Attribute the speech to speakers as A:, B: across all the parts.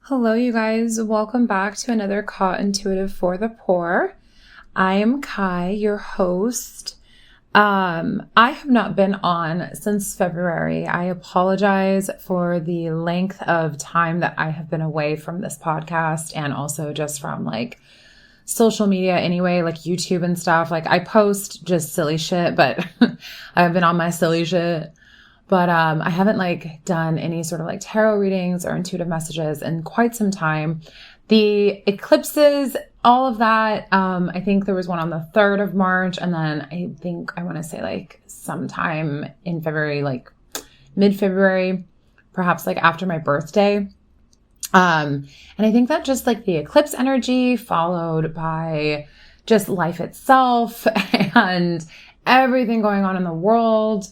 A: Hello, you guys. Welcome back to another Caught Intuitive for the Poor. I am Kai, your host. I have not been on since February. I apologize for the length of time that I have been away from this podcast and also just from social media anyway, like YouTube and stuff. I post just silly shit, but I've been on my silly shit. But I haven't done any sort of tarot readings or intuitive messages in quite some time. The eclipses, all of that, I think there was one on the 3rd of March. And then I want to say sometime in February, mid-February, perhaps after my birthday. And I think that just the eclipse energy followed by just life itself and everything going on in the world,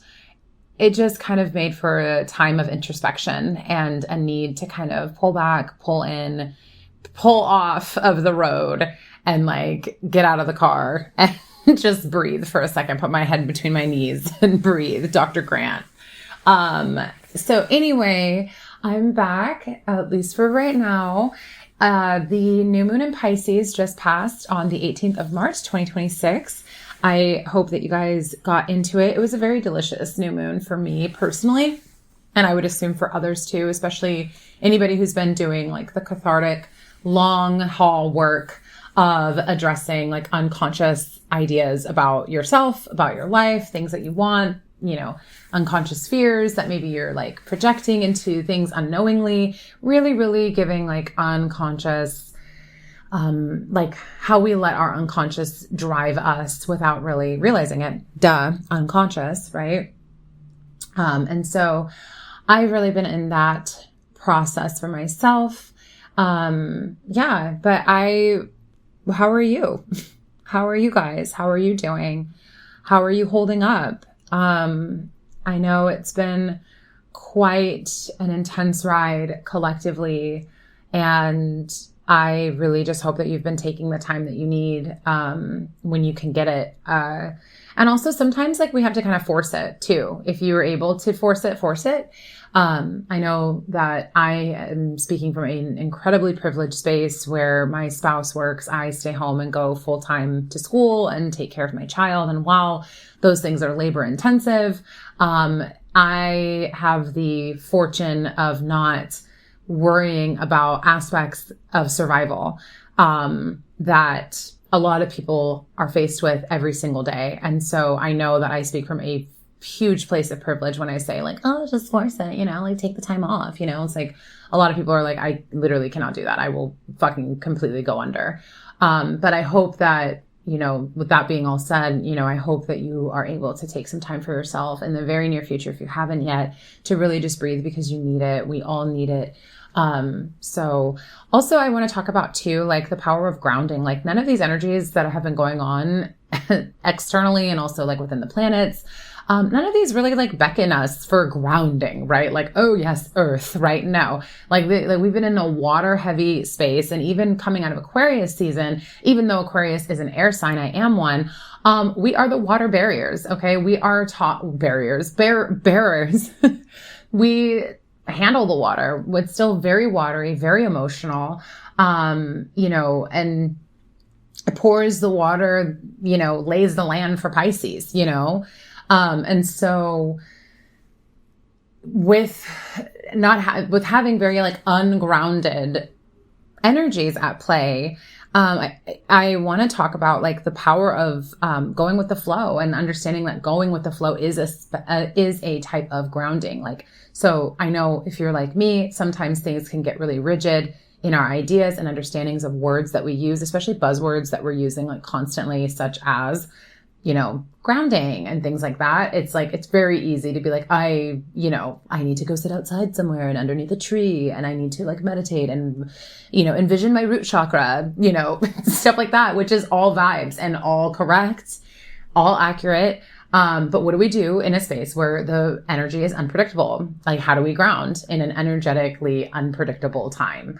A: it just kind of made for a time of introspection and a need to kind of pull back, pull in, pull off of the road and get out of the car and just breathe for a second, put my head between my knees and breathe. Dr. Grant. So anyway, I'm back, at least for right now. The new moon in Pisces just passed on the 18th of March, 2026. I hope that you guys got into it. It was a very delicious new moon for me personally, and I would assume for others too, especially anybody who's been doing the cathartic long haul work of addressing unconscious ideas about yourself, about your life, things that you want, unconscious fears that maybe you're projecting into things unknowingly, really, really giving unconscious how we let our unconscious drive us without really realizing it. Unconscious, right? And so I've really been in that process for myself. But how are you? How are you guys? How are you doing? How are you holding up? I know it's been quite an intense ride collectively, and I really just hope that you've been taking the time that you need when you can get it. And also sometimes we have to kind of force it too. If you were able to force it, force it. I know that I am speaking from an incredibly privileged space where my spouse works. I stay home and go full time to school and take care of my child. And while those things are labor intensive, I have the fortune of not worrying about aspects of survival that a lot of people are faced with every single day. And so I know that I speak from a huge place of privilege when I say just force it, take the time off, it's a lot of people are I literally cannot do that. I will fucking completely go under. But I hope that, with that being all said, I hope that you are able to take some time for yourself in the very near future, if you haven't yet, to really just breathe, because you need it. We all need it. So also I want to talk about too, the power of grounding. None of these energies that have been going on externally and also within the planets, none of these really beckon us for grounding, right? Oh yes, earth, right? No, we've been in a water heavy space, and even coming out of Aquarius season, even though Aquarius is an air sign, I am one. We are the water barriers. Okay. We are bearers. We handle the water. It's still very watery, very emotional, and it pours the water, lays the land for Pisces, and so with having very ungrounded energies at play, I want to talk about the power of going with the flow and understanding that going with the flow is a type of grounding. So I know if you're like me, sometimes things can get really rigid in our ideas and understandings of words that we use, especially buzzwords that we're using constantly, such as, grounding and things like that. It's very easy to be I need to go sit outside somewhere and underneath a tree, and I need to meditate and, envision my root chakra, stuff like that, which is all vibes and all correct, all accurate. But what do we do in a space where the energy is unpredictable? How do we ground in an energetically unpredictable time?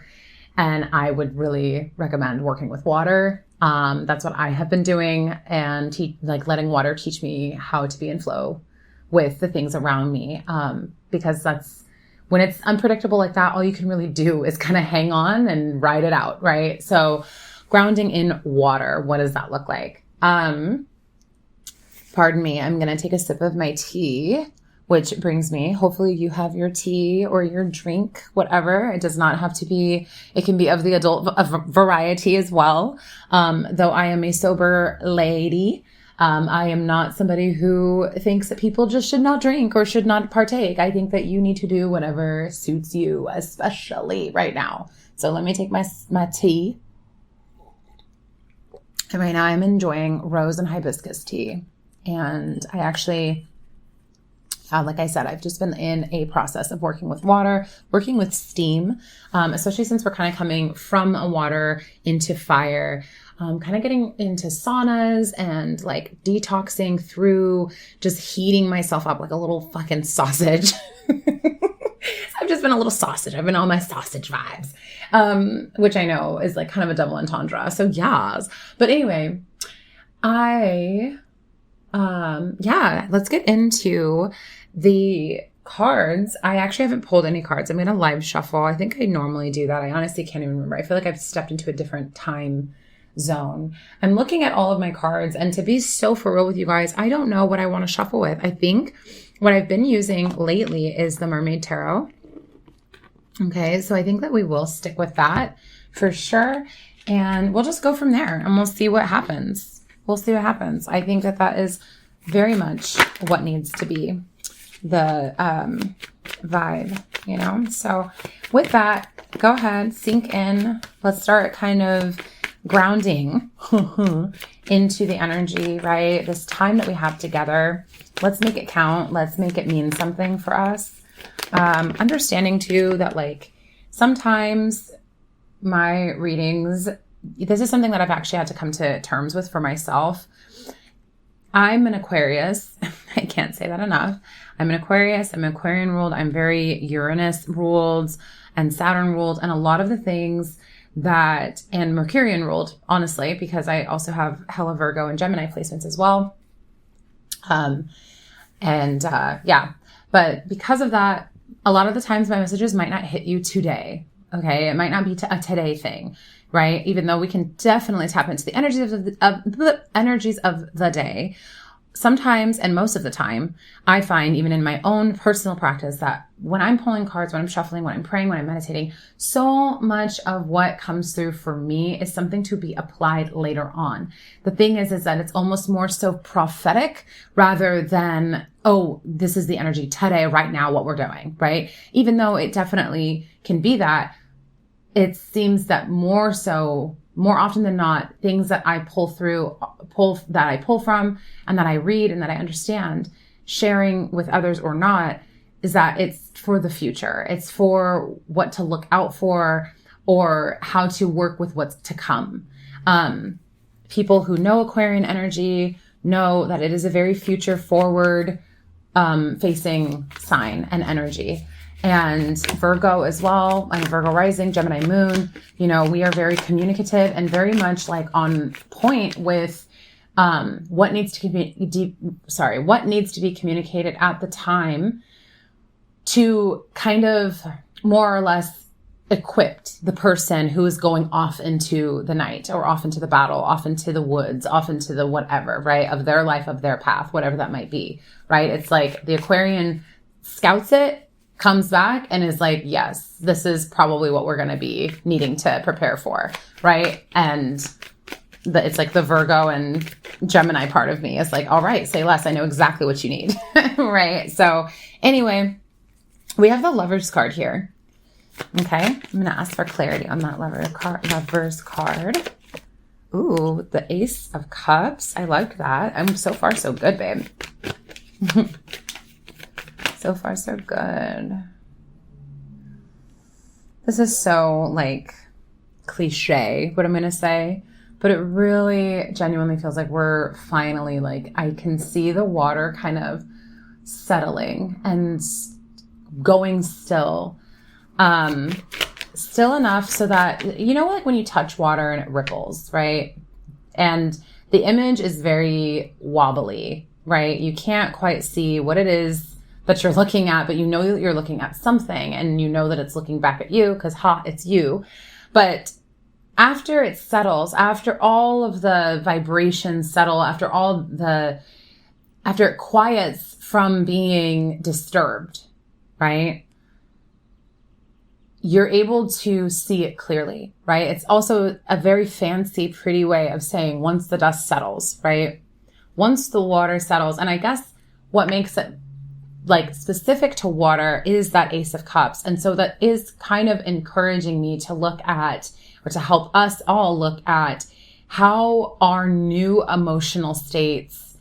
A: And I would really recommend working with water. That's what I have been doing, and letting water teach me how to be in flow with the things around me. Because that's when it's unpredictable like that, all you can really do is kind of hang on and ride it out, right? So grounding in water, what does that look like? Pardon me, I'm going to take a sip of my tea, which brings me, hopefully you have your tea or your drink, whatever. It does not have to be, it can be of the adult variety as well. Though I am a sober lady, I am not somebody who thinks that people just should not drink or should not partake. I think that you need to do whatever suits you, especially right now. So let me take my tea. And right now I'm enjoying rose and hibiscus tea. And I actually, like I said, I've just been in a process of working with water, working with steam, especially since we're kind of coming from a water into fire, kind of getting into saunas and like detoxing through just heating myself up like a little fucking sausage. I've just been a little sausage. I've been on my sausage vibes, which I know is like kind of a double entendre. So yes. But anyway, let's get into the cards. I actually haven't pulled any cards. I'm going to live shuffle. I think I normally do that. I honestly can't even remember. I feel like I've stepped into a different time zone. I'm looking at all of my cards, and to be so for real with you guys, I don't know what I want to shuffle with. I think what I've been using lately is the Mermaid Tarot. Okay, so I think that we will stick with that for sure. And we'll just go from there and we'll see what happens. We'll see what happens. I think that that is very much what needs to be the vibe, you know? So with that, go ahead, sink in. Let's start kind of grounding into the energy, right? This time that we have together. Let's make it count. Let's make it mean something for us. Understanding too that like sometimes my readings, this is something that I've actually had to come to terms with for myself. I'm an Aquarius. I can't say that enough. I'm an Aquarius. I'm Aquarian ruled. I'm very Uranus ruled and Saturn ruled. And a lot of the things that, and Mercurian ruled, honestly, because I also have hella Virgo and Gemini placements as well. But because of that, a lot of the times my messages might not hit you today. Okay. It might not be a today thing, right? Even though we can definitely tap into the energies of the energies of the day. Sometimes, and most of the time, I find even in my own personal practice that when I'm pulling cards, when I'm shuffling, when I'm praying, when I'm meditating, so much of what comes through for me is something to be applied later on. The thing is that it's almost more so prophetic rather than, oh, this is the energy today, right now, what we're doing, right? Even though it definitely can be that, it seems that more often than not, things that I pull from and that I read and that I understand, sharing with others or not, is that it's for the future. It's for what to look out for or how to work with what's to come. People who know Aquarian energy know that it is a very future forward facing sign and energy. And Virgo as well, I'm Virgo rising, Gemini moon, you know, we are very communicative and very much like on point with what needs to be communicated at the time to kind of more or less equip the person who is going off into the night or off into the battle, off into the woods, off into the whatever, right, of their life, of their path, whatever that might be, right? It's like the Aquarian scouts it, comes back and is like, yes, this is probably what we're going to be needing to prepare for, right? And it's like the Virgo and Gemini part of me is like, all right, say less. I know exactly what you need, right? So anyway, we have the Lover's card here. Okay, I'm going to ask for clarity on that Lover's card. Ooh, the Ace of Cups. I like that. I'm so far so good, babe. So far, so good. This is so like cliche, what I'm going to say, but it really genuinely feels like we're finally like, I can see the water kind of settling and going still enough so that, you know, like when you touch water and it ripples, right? And the image is very wobbly, right? You can't quite see what it is that you're looking at, but you know that you're looking at something, and you know that it's looking back at you because it's you. But after it settles, after all of the vibrations settle, after it quiets from being disturbed, right? You're able to see it clearly, right? It's also a very fancy, pretty way of saying once the dust settles, right? Once the water settles, and I guess what makes it like specific to water is that Ace of Cups. And so that is kind of encouraging me to look at, or to help us all look at, how our new emotional states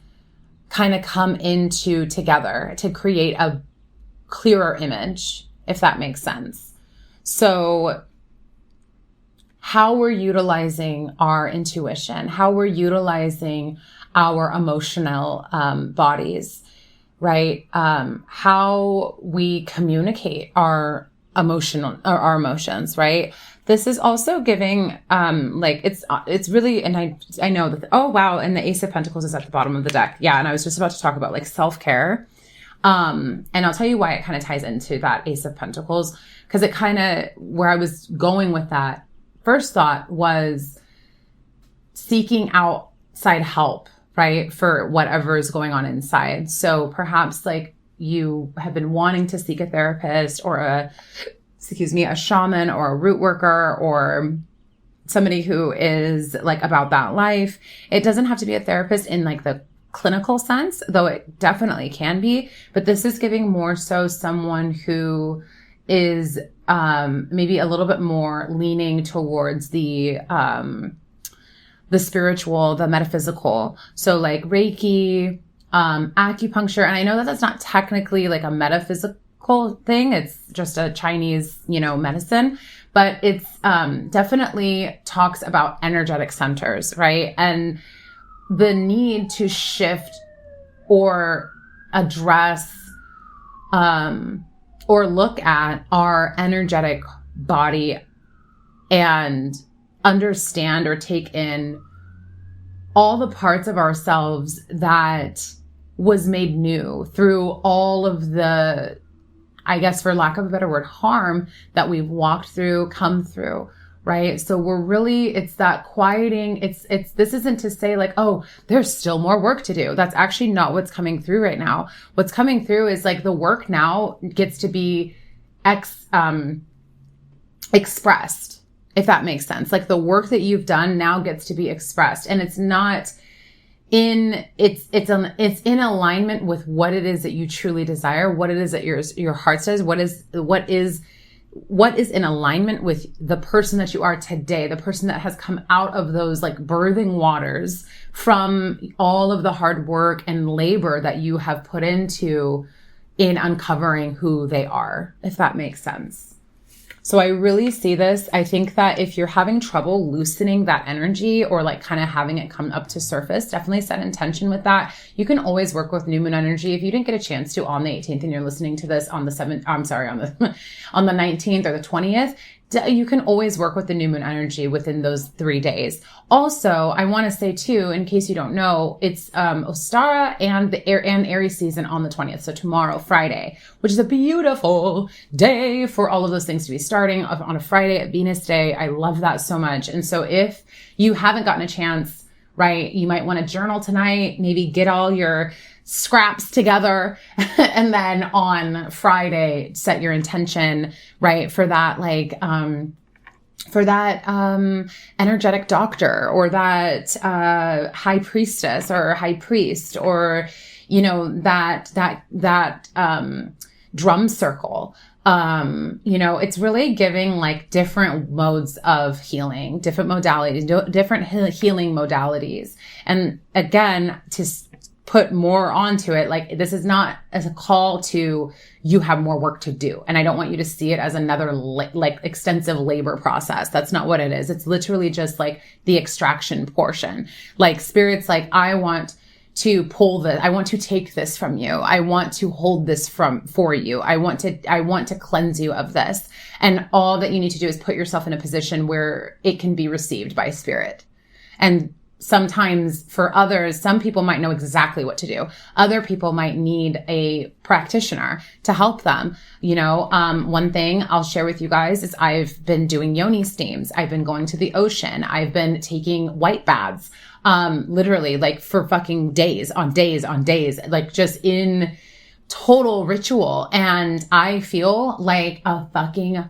A: kind of come into together to create a clearer image, if that makes sense. So how we're utilizing our intuition, how we're utilizing our emotional bodies, right? How we communicate our emotions, right? This is also giving, it's really, and I know that, oh, wow. And the Ace of Pentacles is at the bottom of the deck. Yeah. And I was just about to talk about like self-care. And I'll tell you why it kind of ties into that Ace of Pentacles, because it kind of, where I was going with that first thought was seeking outside help, right? For whatever is going on inside. So perhaps like you have been wanting to seek a therapist or a shaman or a root worker or somebody who is like about that life. It doesn't have to be a therapist in like the clinical sense, though it definitely can be, but this is giving more so someone who is maybe a little bit more leaning towards the spiritual, the metaphysical. So like Reiki, acupuncture. And I know that that's not technically like a metaphysical thing. It's just a Chinese, medicine, but it's definitely talks about energetic centers, right? And the need to shift or address or look at our energetic body and understand or take in all the parts of ourselves that was made new through all of the, I guess for lack of a better word, harm that we've walked through, come through, right? So we're really, it's that quieting. This isn't to say like, oh, there's still more work to do. That's actually not what's coming through right now. What's coming through is like the work now gets to be expressed, if that makes sense. Like the work that you've done now gets to be expressed, and it's not it's in alignment with what it is that you truly desire, what it is that your heart says, what is in alignment with the person that you are today, the person that has come out of those like birthing waters from all of the hard work and labor that you have put into in uncovering who they are, if that makes sense. So I really see this. I think that if you're having trouble loosening that energy or like kind of having it come up to surface, definitely set intention with that. You can always work with new moon energy. If you didn't get a chance to on the 18th and you're listening to this on the 19th or the 20th, you can always work with the new moon energy within those 3 days. Also, I want to say too, in case you don't know, it's Ostara and the Aries season on the 20th. So tomorrow, Friday, which is a beautiful day for all of those things to be starting on a Friday at Venus Day. I love that so much. And so if you haven't gotten a chance, right, you might want to journal tonight, maybe get all your scraps together, and then on Friday, set your intention, right, for that, like, energetic doctor or that, high priestess or high priest or, that drum circle. It's really giving like different modes of healing, different modalities, different healing modalities. And again, to put more onto it, like this is not as a call to you have more work to do. And I don't want you to see it as another like extensive labor process. That's not what it is. It's literally just like the extraction portion. Like spirit's like, I want to take this from you. I want to hold this for you. I want to cleanse you of this. And all that you need to do is put yourself in a position where it can be received by spirit. And sometimes for others, some people might know exactly what to do. Other people might need a practitioner to help them. One thing I'll share with you guys is I've been doing yoni steams. I've been going to the ocean. I've been taking white baths, literally like for fucking days on days on days, like just in total ritual. And I feel like a fucking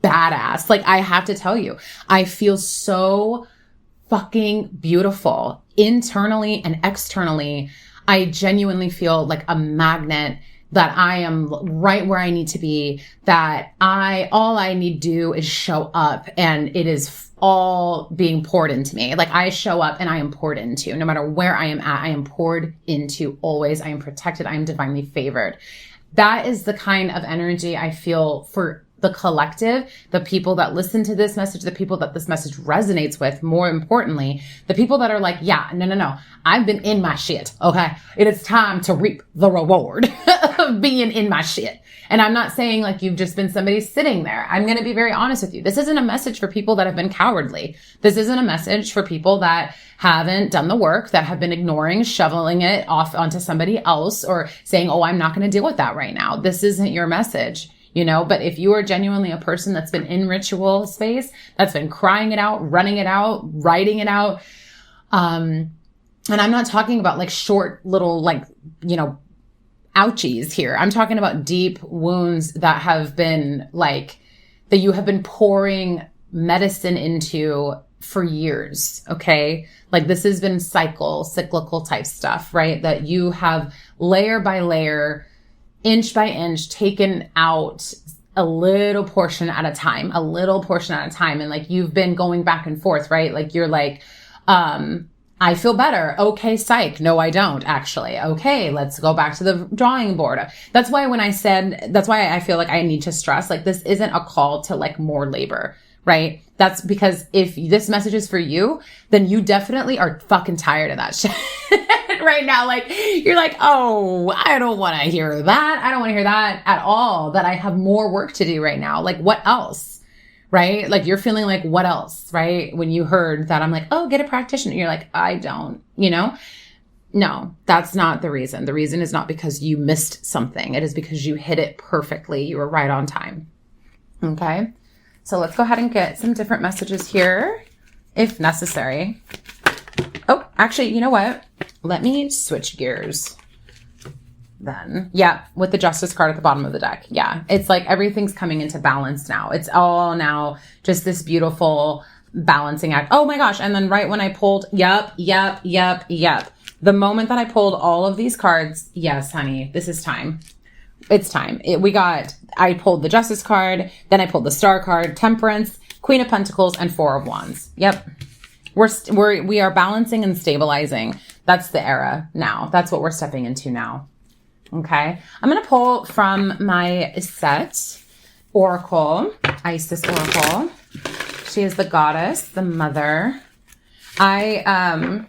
A: badass. Like, I have to tell you, I feel so fucking beautiful internally and externally. I genuinely feel like a magnet, that I am right where I need to be, that all I need to do is show up, and it is all being poured into me. Like, I show up and I am poured into. No matter where I am at, I am poured into always. I am protected. I am divinely favored. That is the kind of energy I feel for the collective, the people that listen to this message, the people that this message resonates with, more importantly, the people that are like, yeah, no, I've been in my shit. Okay. It is time to reap the reward of being in my shit. And I'm not saying like you've just been somebody sitting there. I'm going to be very honest with you. This isn't a message for people that have been cowardly. This isn't a message for people that haven't done the work, that have been ignoring, shoveling it off onto somebody else, or saying, oh, I'm not going to deal with that right now. This isn't your message. But if you are genuinely a person that's been in ritual space, that's been crying it out, running it out, writing it out. And I'm not talking about like short little, like, ouchies here. I'm talking about deep wounds that have been like, that you have been pouring medicine into for years. Okay. Like, this has been cyclical type stuff, right? That you have layer by layer, inch by inch, taken out a little portion at a time. And like, you've been going back and forth, right? Like, you're like, I feel better. Okay, psych. No, I don't actually. Okay, let's go back to the drawing board. That's why I feel like I need to stress, like, this isn't a call to like more labor, right? That's because if this message is for you, then you definitely are fucking tired of that shit right now. Like, you're like, oh, I don't want to hear that. I don't want to hear that at all, that I have more work to do right now. Like, what else? Right? Like, you're feeling like, what else? Right? When you heard that, I'm like, oh, get a practitioner. You're like, I don't, No, that's not the reason. The reason is not because you missed something. It is because you hit it perfectly. You were right on time. Okay. So let's go ahead and get some different messages here if necessary. Oh, actually, you know what? Let me switch gears then. Yeah, with the Justice card at the bottom of the deck. Yeah, it's like everything's coming into balance now. It's all now just this beautiful balancing act. Oh my gosh. And then right when I pulled, yep. The moment that I pulled all of these cards, yes, honey, this is time. It's time. I pulled the Justice card, then I pulled the Star card, Temperance, Queen of Pentacles, and Four of Wands. Yep. We are balancing and stabilizing. That's the era now. That's what we're stepping into now. Okay. I'm going to pull from my set Oracle, Isis Oracle. She is the goddess, the mother. I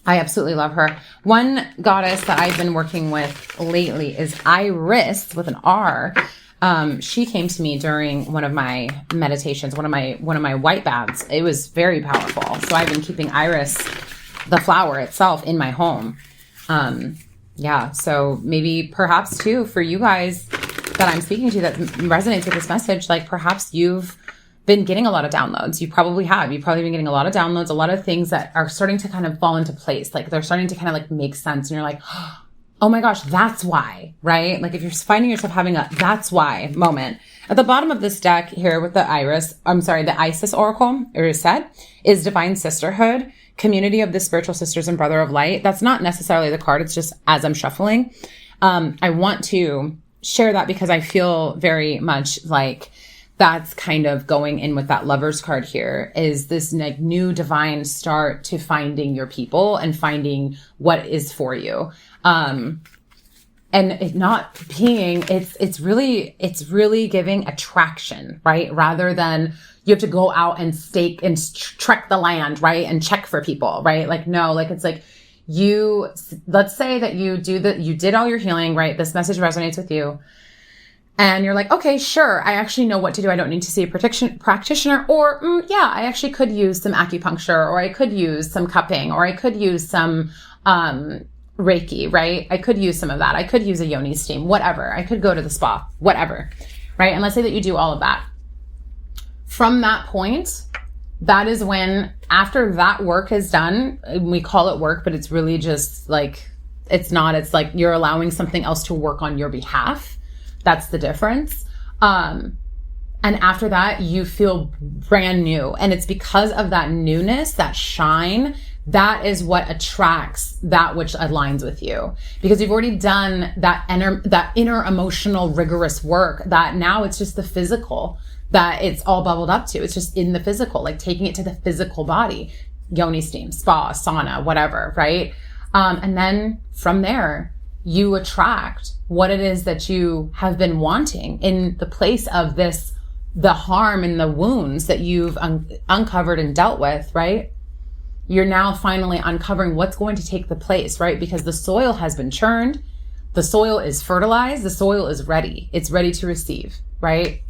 A: absolutely love her. One goddess that I've been working with lately is Iris with an R. She came to me during one of my meditations, one of my white baths. It was very powerful. So I've been keeping Iris, the flower itself, in my home. Yeah. So maybe perhaps too, for you guys that I'm speaking to that resonates with this message, like perhaps you've been getting a lot of downloads. You probably have. You've probably been getting a lot of downloads, a lot of things that are starting to kind of fall into place. Like they're starting to kind of like make sense. And you're like, oh my gosh, that's why, right? Like if you're finding yourself having a that's why moment. At the bottom of this deck here with the Isis Oracle, or set, is Divine Sisterhood, Community of the Spiritual Sisters and Brother of Light. That's not necessarily the card. It's just as I'm shuffling. I want to share that because I feel very much like that's kind of going in with that Lover's card here, is this like new divine start to finding your people and finding what is for you. And it not being, it's really giving attraction, right? Rather than you have to go out and stake and trek the land, right? And check for people, right? Like, no, like it's like let's say that you did all your healing, right? This message resonates with you. and you're like, okay, sure, I actually know what to do. I don't need to see a practitioner. Or yeah, I actually could use some acupuncture, or I could use some cupping, or I could use some Reiki, right? I could use some of that. I could use a yoni steam, whatever. I could go to the spa, whatever, right? And let's say that you do all of that. From that point, that is when, after that work is done, we call it work, but it's really just like, it's not, it's like you're allowing something else to work on your behalf. That's the difference. And after that, you feel brand new. And it's because of that newness, that shine, that is what attracts that which aligns with you. Because you've already done that inner emotional, rigorous work, that now it's just the physical that it's all bubbled up to. It's just in the physical, like taking it to the physical body, yoni steam, spa, sauna, whatever, right? And then from there, you attract what it is that you have been wanting in the place of this, the harm and the wounds that you've uncovered and dealt with, right? You're now finally uncovering what's going to take the place, right? Because the soil has been churned. The soil is fertilized. The soil is ready. It's ready to receive, right?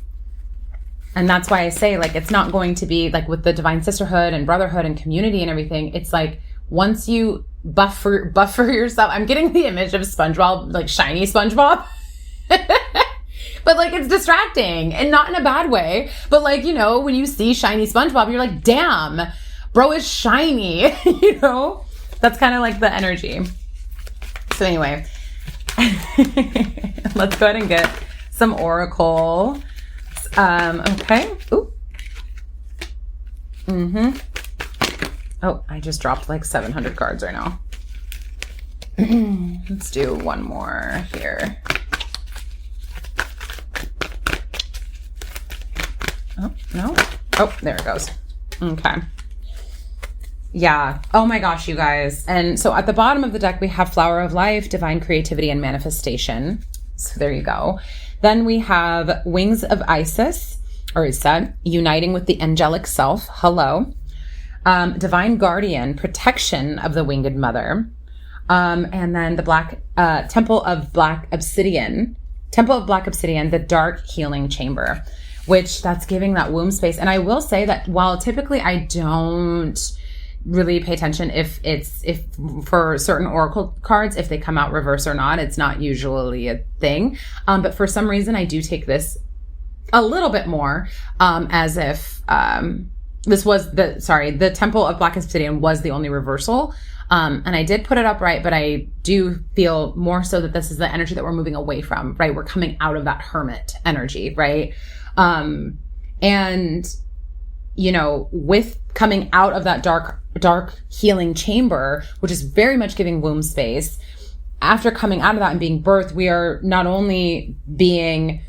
A: And that's why I say, like, it's not going to be like with the divine sisterhood and brotherhood and community and everything. It's like, once you buffer yourself, I'm getting the image of SpongeBob, like shiny SpongeBob. But like, it's distracting, and not in a bad way. But like, you know, when you see shiny SpongeBob, you're like, damn, bro is shiny, you know? That's kind of like the energy. So anyway, let's go ahead and get some oracle. Okay. Ooh. Oh, I just dropped like 700 cards right now. Let's do one more here. Oh, no. Oh, there it goes. Okay. Yeah. Oh my gosh, you guys. And so at the bottom of the deck, we have Flower of Life, Divine Creativity and Manifestation. So there you go. Then we have Wings of Isis, or Isa, Uniting with the Angelic Self. Hello. Divine Guardian, Protection of the Winged Mother. And then the Black Temple of Black Obsidian, the Dark Healing Chamber, which that's giving that womb space. And I will say that while typically I don't really pay attention if for certain oracle cards, if they come out reverse or not, it's not usually a thing. But for some reason, I do take this a little bit more as if this was the Temple of Black Obsidian was the only reversal. And I did put it up right, but I do feel more so that this is the energy that we're moving away from, right? We're coming out of that hermit energy, right? And, you know, with coming out of that dark healing chamber, which is very much giving womb space, after coming out of that and being birthed, we are not only being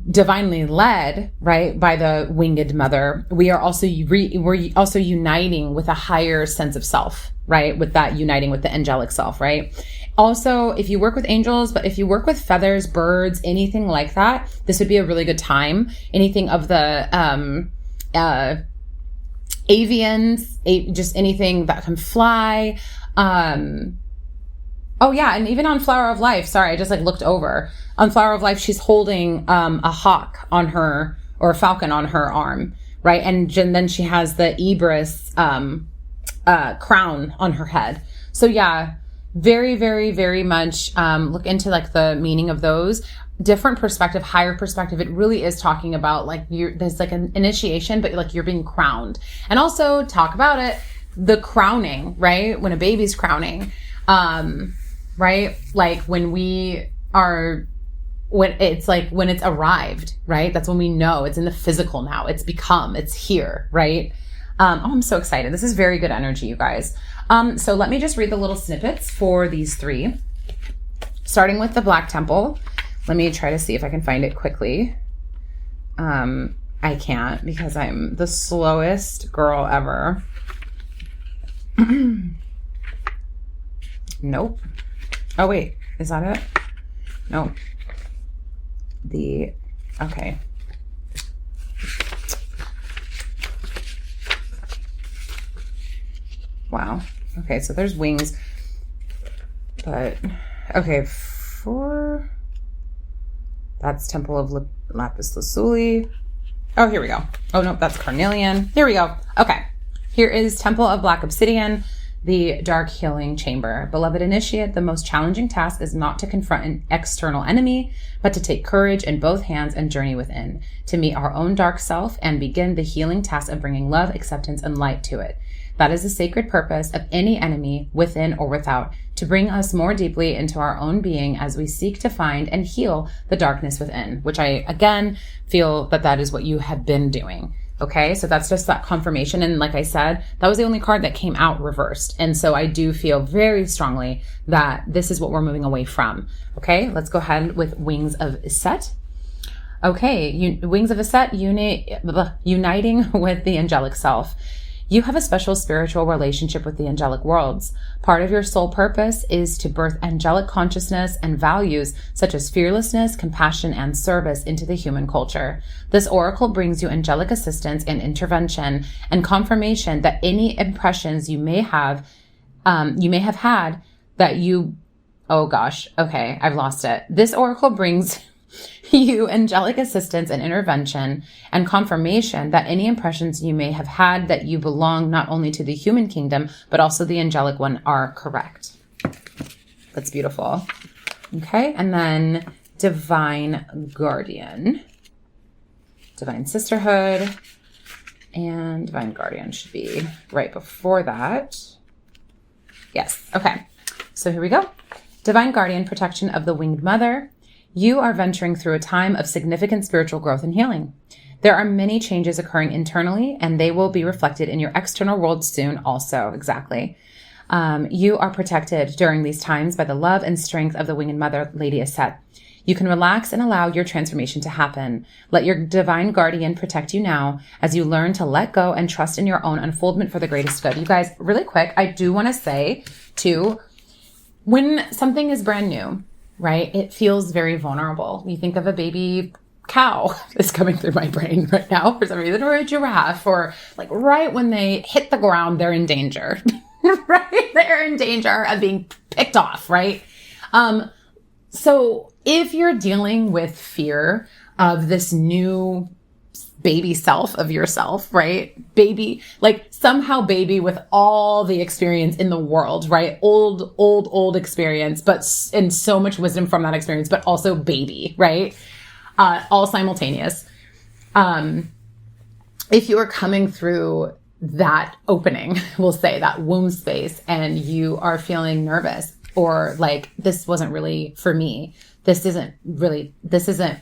A: divinely led, right, by the winged mother, we are also we're also uniting with a higher sense of self, right? With that uniting with the angelic self, right? Also, if you work with angels, but if you work with feathers, birds, anything like that, this would be a really good time. Anything of the avians, just anything that can fly. Oh yeah, and even on Flower of Life, sorry, I just like looked over. On Flower of Life, she's holding a hawk on her, or a falcon on her arm, right? And then she has the Ibris crown on her head. So yeah, very, very, very much look into like the meaning of those. Different perspective, higher perspective. It really is talking about like there's like an initiation, but like you're being crowned. And also talk about it, the crowning, right? When a baby's crowning, right? Like when it's arrived, right? That's when we know it's in the physical now. It's here, right? I'm so excited. This is very good energy, you guys. So let me just read the little snippets for these three. Starting with the Black Temple. Let me try to see if I can find it quickly. I can't because I'm the slowest girl ever. Nope. Oh, wait. Is that it? No. Okay. Wow. Okay, so there's wings. But, okay, for That's Temple of Lapis Lazuli. Oh, here we go. Oh, no, that's Carnelian. Here we go. Okay. Here is Temple of Black Obsidian, the Dark Healing Chamber. Beloved Initiate, the most challenging task is not to confront an external enemy, but to take courage in both hands and journey within, to meet our own dark self and begin the healing task of bringing love, acceptance, and light to it. That is the sacred purpose of any enemy, within or without, to bring us more deeply into our own being as we seek to find and heal the darkness within, which I, again, feel that is what you have been doing. Okay, so that's just that confirmation. And like I said, that was the only card that came out reversed. And so I do feel very strongly that this is what we're moving away from. Okay, let's go ahead with Wings of Set. Okay, Wings of Set, uniting with the angelic self. You have a special spiritual relationship with the angelic worlds. Part of your soul purpose is to birth angelic consciousness and values such as fearlessness, compassion, and service into the human culture. This oracle brings you angelic assistance and intervention and confirmation that any impressions you may have had that you, oh gosh, okay, I've lost it. This oracle brings you angelic assistance and intervention and confirmation that any impressions you may have had that you belong not only to the human kingdom, but also the angelic one are correct. That's beautiful. Okay. And then Divine Guardian, Divine Sisterhood, and Divine Guardian should be right before that. Yes. Okay. So here we go. Divine Guardian, protection of the winged mother. You are venturing through a time of significant spiritual growth and healing. There are many changes occurring internally, and they will be reflected in your external world soon also. Exactly. You are protected during these times by the love and strength of the winged mother, Lady Aset. You can relax and allow your transformation to happen. Let your divine guardian protect you now as you learn to let go and trust in your own unfoldment for the greatest good. You guys, really quick, I do want to say too, when something is brand new, right? It feels very vulnerable. You think of a baby cow is coming through my brain right now for some reason, or a giraffe, or like right when they hit the ground, they're in danger, right? They're in danger of being picked off, right? So if you're dealing with fear of this new baby self of yourself, right? Baby, like somehow baby with all the experience in the world, right? Old experience, but and so much wisdom from that experience, but also baby, right? All simultaneous. If you are coming through that opening, we'll say that womb space, and you are feeling nervous or like, this wasn't really for me. This isn't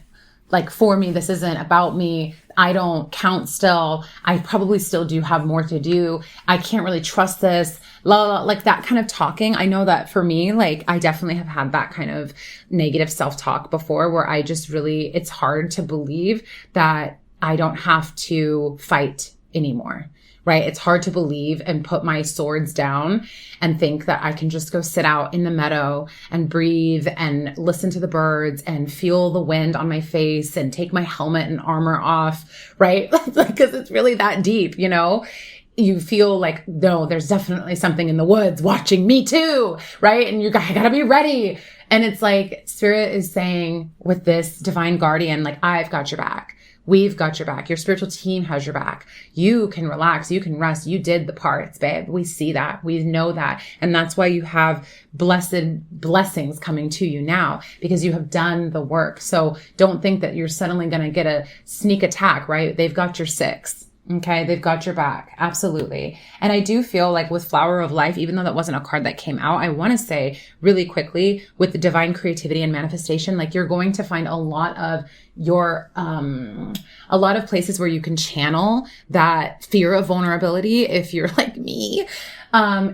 A: like for me. This isn't about me. I don't count still. I probably still do have more to do. I can't really trust this. Like that kind of talking. I know that for me, like I definitely have had that kind of negative self-talk before where I just really, it's hard to believe that I don't have to fight anymore. Right? It's hard to believe and put my swords down and think that I can just go sit out in the meadow and breathe and listen to the birds and feel the wind on my face and take my helmet and armor off, right? Because it's really that deep, you know? You feel like, no, there's definitely something in the woods watching me too, right? And I gotta be ready. And it's like Spirit is saying with this divine guardian, like, I've got your back. We've got your back. Your spiritual team has your back. You can relax. You can rest. You did the parts, babe. We see that. We know that. And that's why you have blessings coming to you now, because you have done the work. So don't think that you're suddenly going to get a sneak attack, right? They've got your six. Okay. They've got your back. Absolutely. And I do feel like with Flower of Life, even though that wasn't a card that came out, I want to say really quickly with the divine creativity and manifestation, like you're going to find a lot of places where you can channel that fear of vulnerability, if you're like me,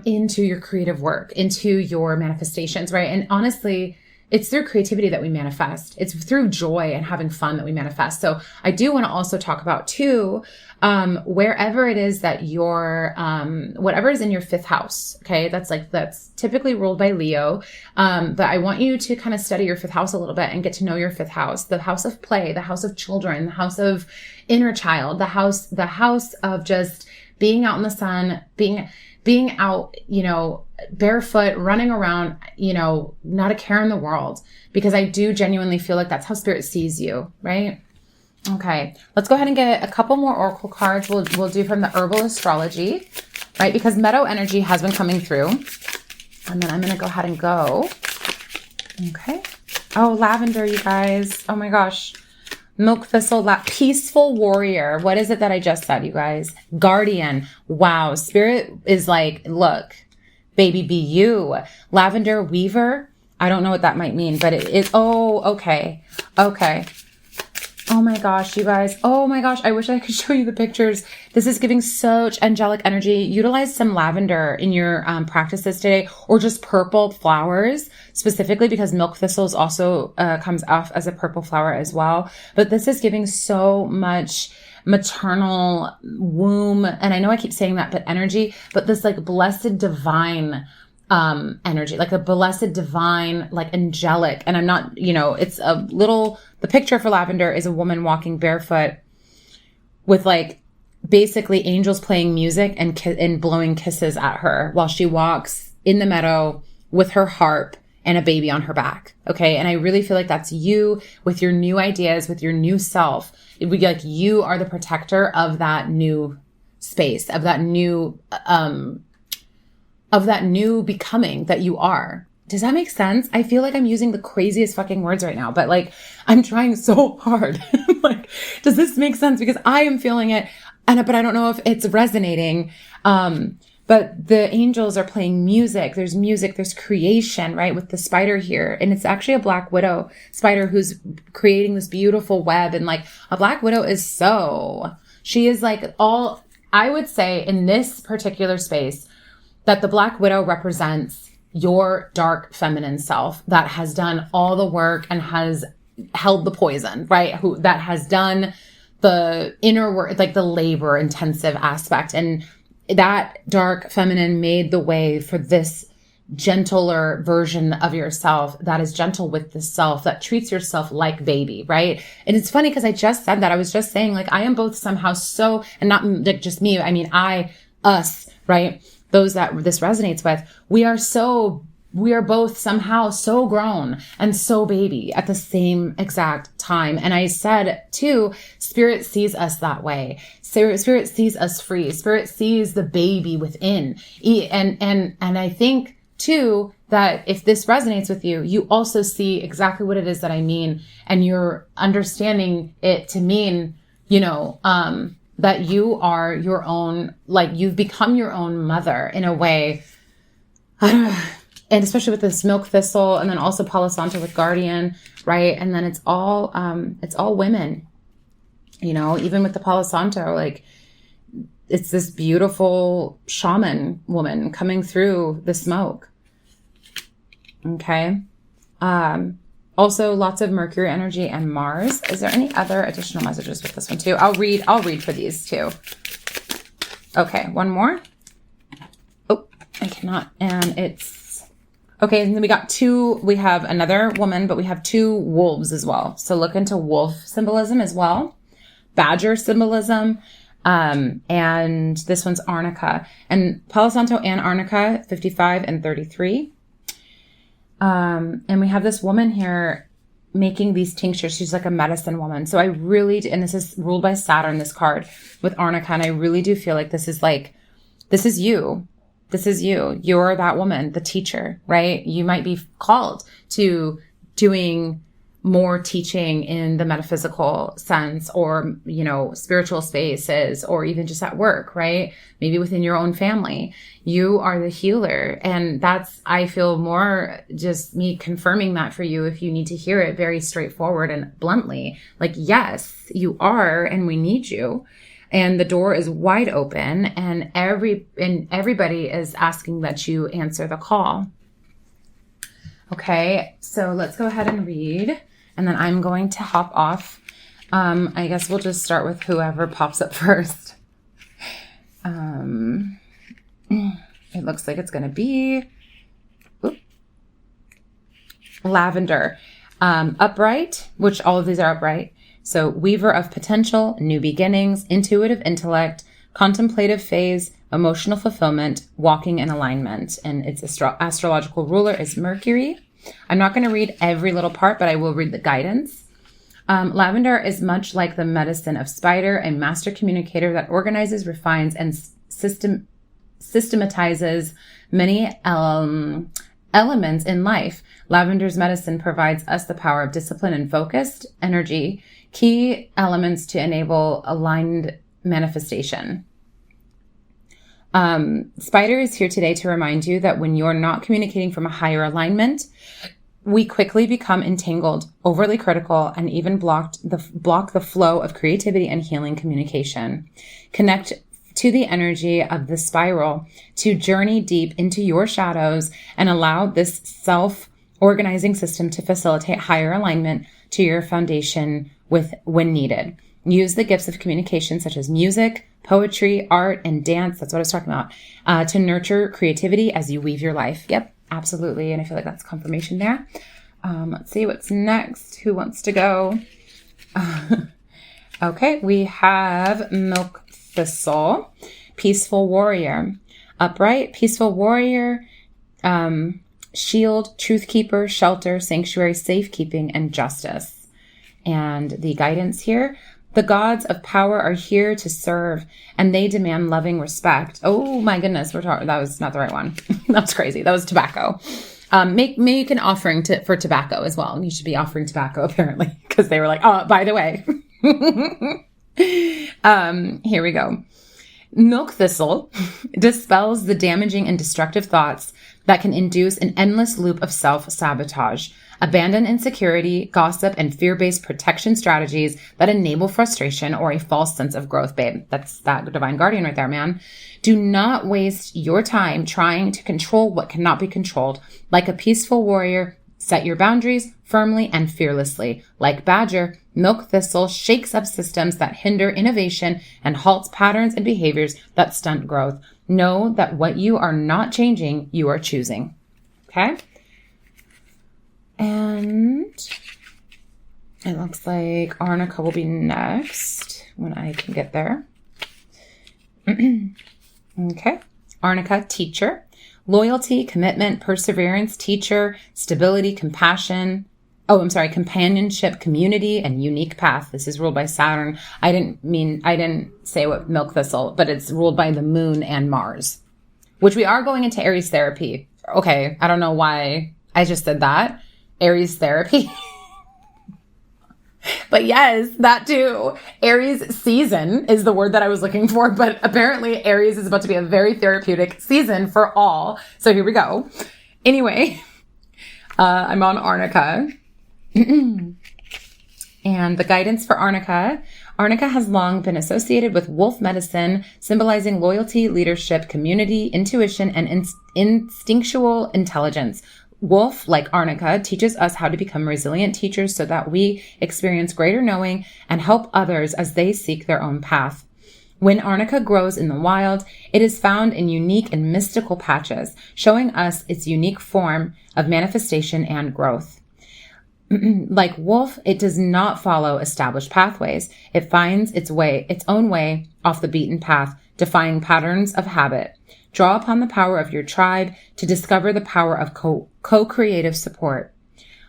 A: into your creative work, into your manifestations, right? And honestly, it's through creativity that we manifest. It's through joy and having fun that we manifest. So I do want to also talk about too, wherever it is that whatever is in your fifth house. Okay. That's typically ruled by Leo. But I want you to kind of study your fifth house a little bit and get to know your fifth house, the house of play, the house of children, the house of inner child, the house of just being out in the sun, being being out, barefoot, running around, not a care in the world, because I do genuinely feel like that's how spirit sees you, right? Okay, let's go ahead and get a couple more oracle cards. We'll do from the Herbal Astrology, right? Because meadow energy has been coming through. And then I'm going to go ahead and go. Okay. Oh, lavender, you guys. Oh my gosh. Milk thistle, peaceful warrior. What is it that I just said, you guys? Guardian. Wow. Spirit is like, look, baby, be you. Lavender weaver. I don't know what that might mean, but it is. Oh, okay. Okay. Oh my gosh, you guys. Oh my gosh. I wish I could show you the pictures. This is giving such angelic energy. Utilize some lavender in your practices today, or just purple flowers specifically, because milk thistles also comes off as a purple flower as well. But this is giving so much maternal womb. And I know I keep saying that, but energy, but this like blessed divine energy, like a blessed divine, like angelic. And I'm not, it's a little, the picture for lavender is a woman walking barefoot with like basically angels playing music and blowing kisses at her while she walks in the meadow with her harp and a baby on her back. Okay. And I really feel like that's you with your new ideas, with your new self. It would be like you are the protector of that new space, of that new becoming that you are. Does that make sense? I feel like I'm using the craziest fucking words right now, but like I'm trying so hard. Like, does this make sense? Because I am feeling it, but I don't know if it's resonating. But the angels are playing music. There's creation, right? With the spider here. And it's actually a black widow spider who's creating this beautiful web. And like a black widow she is like I would say in this particular space that the black widow represents your dark feminine self that has done all the work and has held the poison, right? That has done the inner work, like the labor intensive aspect. And that dark feminine made the way for this gentler version of yourself that is gentle with the self, that treats yourself like baby, right? And it's funny because I just said that. I was just saying like I am both somehow so, and not like just me, I mean us, right? Those that this resonates with, we are both somehow so grown and so baby at the same exact time. And I said too, spirit sees us that way. Spirit sees us free. Spirit sees the baby within. And I think too, that if this resonates with you, you also see exactly what it is that I mean. And you're understanding it to mean, that you are your own, like you've become your own mother in a way. And especially with this milk thistle and then also Palo Santo with guardian, right? And then it's all women, even with the Palo Santo, like it's this beautiful shaman woman coming through the smoke. Okay. Also lots of Mercury energy and Mars. Is there any other additional messages with this one too? I'll read for these too. Okay. One more. Oh, I cannot. And it's, okay. And then we have another woman, but we have two wolves as well. So look into wolf symbolism as well. Badger symbolism. And this one's Arnica, and Palo Santo and Arnica, 55 and 33. And we have this woman here making these tinctures. She's like a medicine woman. So I really, and this is ruled by Saturn, this card with Arnica. And I really do feel like this is you. This is you. You're that woman, the teacher, right? You might be called to doing more teaching in the metaphysical sense, or, spiritual spaces, or even just at work, right? Maybe within your own family. You are the healer. And I feel more just me confirming that for you if you need to hear it very straightforward and bluntly. Like, yes, you are, and we need you. And the door is wide open, and everybody is asking that you answer the call. Okay, so let's go ahead and read. And then I'm going to hop off. I guess we'll just start with whoever pops up first. It looks like it's going to be lavender. Upright, which all of these are upright. So weaver of potential, new beginnings, intuitive intellect, contemplative phase, emotional fulfillment, walking in alignment. And its astrological ruler is Mercury. I'm not going to read every little part, but I will read the guidance. Lavender is much like the medicine of spider, a master communicator that organizes, refines, and systematizes many elements in life. Lavender's medicine provides us the power of discipline and focused energy, key elements to enable aligned manifestation. Spider is here today to remind you that when you're not communicating from a higher alignment, we quickly become entangled, overly critical, and even block the flow of creativity and healing communication. Connect to the energy of the spiral to journey deep into your shadows and allow this self-organizing system to facilitate higher alignment to your foundation when needed. Use the gifts of communication such as music, poetry, art, and dance. That's what I was talking about, to nurture creativity as you weave your life. Yep. Absolutely. And I feel like that's confirmation there. Let's see what's next. Who wants to go? Okay. We have Milk Thistle, Peaceful Warrior, Upright, Peaceful Warrior, Shield, Truth Keeper, Shelter, Sanctuary, Safekeeping, and Justice. And the guidance here: the gods of power are here to serve, and they demand loving respect. Oh my goodness, that was not the right one. That was crazy. That was tobacco. Make an offering for tobacco as well. You should be offering tobacco apparently, because they were like, oh, by the way. Here we go. Milk Thistle dispels the damaging and destructive thoughts that can induce an endless loop of self-sabotage. Abandon insecurity, gossip, and fear-based protection strategies that enable frustration or a false sense of growth, babe. That's that divine guardian right there, man. Do not waste your time trying to control what cannot be controlled. Like a peaceful warrior, set your boundaries firmly and fearlessly. Like Badger, Milk Thistle shakes up systems that hinder innovation and halts patterns and behaviors that stunt growth. Know that what you are not changing, you are choosing. Okay? And it looks like Arnica will be next when I can get there. Okay. Arnica, teacher. Loyalty, commitment, perseverance, teacher, stability, compassion. Companionship, community, and unique path. This is ruled by Saturn. I didn't say what Milk Thistle, but it's ruled by the Moon and Mars, which we are going into Aries therapy. Okay. I don't know why I just said that. Aries therapy. But yes, that too. Aries season is the word that I was looking for, but apparently Aries is about to be a very therapeutic season for all. So here we go. Anyway, I'm on Arnica. And the guidance for Arnica. Arnica has long been associated with wolf medicine, symbolizing loyalty, leadership, community, intuition, and instinctual intelligence. Wolf, like Arnica, teaches us how to become resilient teachers so that we experience greater knowing and help others as they seek their own path. When Arnica grows in the wild, it is found in unique and mystical patches, showing us its unique form of manifestation and growth. Like wolf, it does not follow established pathways. It finds its own way off the beaten path, defying patterns of habit. Draw upon the power of your tribe to discover the power of co-creative support.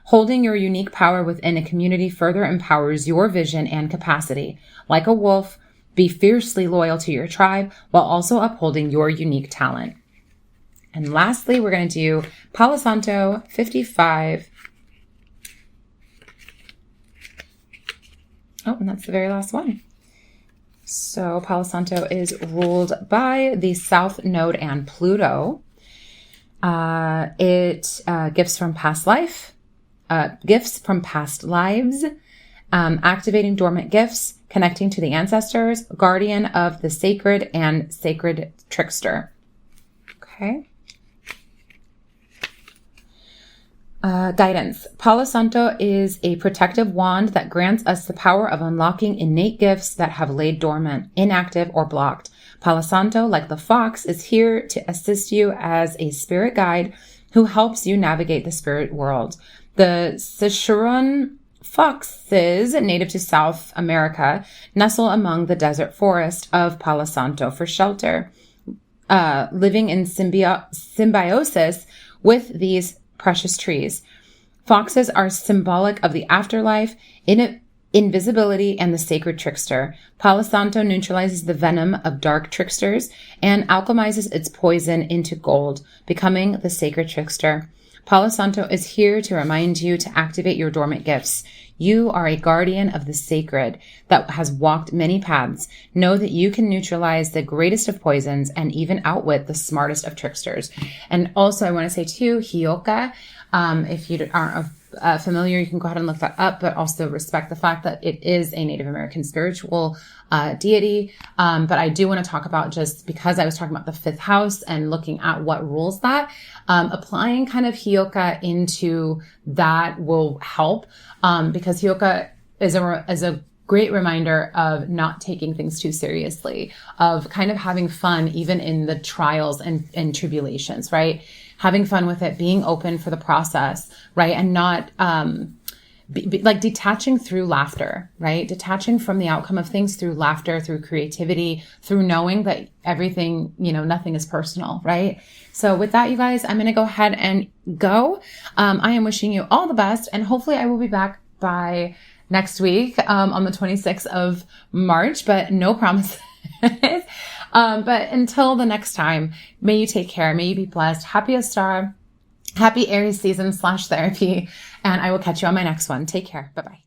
A: Holding your unique power within a community further empowers your vision and capacity. Like a wolf, be fiercely loyal to your tribe while also upholding your unique talent. And lastly, we're going to do Palo Santo 55. Oh, and that's the very last one. So Palo Santo is ruled by the South Node and Pluto. Gifts from past lives, activating dormant gifts, connecting to the ancestors, guardian of the sacred, and sacred trickster. Okay. Guidance. Palo Santo is a protective wand that grants us the power of unlocking innate gifts that have laid dormant, inactive, or blocked. Palo Santo, like the fox, is here to assist you as a spirit guide who helps you navigate the spirit world. The Sichuan foxes, native to South America, nestle among the desert forest of Palo Santo for shelter. living in symbiosis with these precious trees. Foxes are symbolic of the afterlife, invisibility, and the sacred trickster. Palo Santo neutralizes the venom of dark tricksters and alchemizes its poison into gold, becoming the sacred trickster. Palo Santo is here to remind you to activate your dormant gifts. You are a guardian of the sacred that has walked many paths. Know that you can neutralize the greatest of poisons and even outwit the smartest of tricksters. And also, I want to say too, Hioka, if you aren't familiar, you can go ahead and look that up, but also respect the fact that it is a Native American spiritual deity. But I do want to talk about, just because I was talking about the fifth house and looking at what rules that, applying kind of Hioka into that will help, because Hioka is a great reminder of not taking things too seriously, of kind of having fun even in the trials and tribulations, right? Having fun with it, being open for the process, right? And not like detaching through laughter, right? Detaching from the outcome of things through laughter, through creativity, through knowing that everything, nothing is personal, right? So with that, you guys, I'm going to go ahead and go. I am wishing you all the best, and hopefully I will be back by next week, on the 26th of March, but no promises. But until the next time, may you take care. May you be blessed. Happy Star. Happy Aries season /therapy. And I will catch you on my next one. Take care. Bye-bye.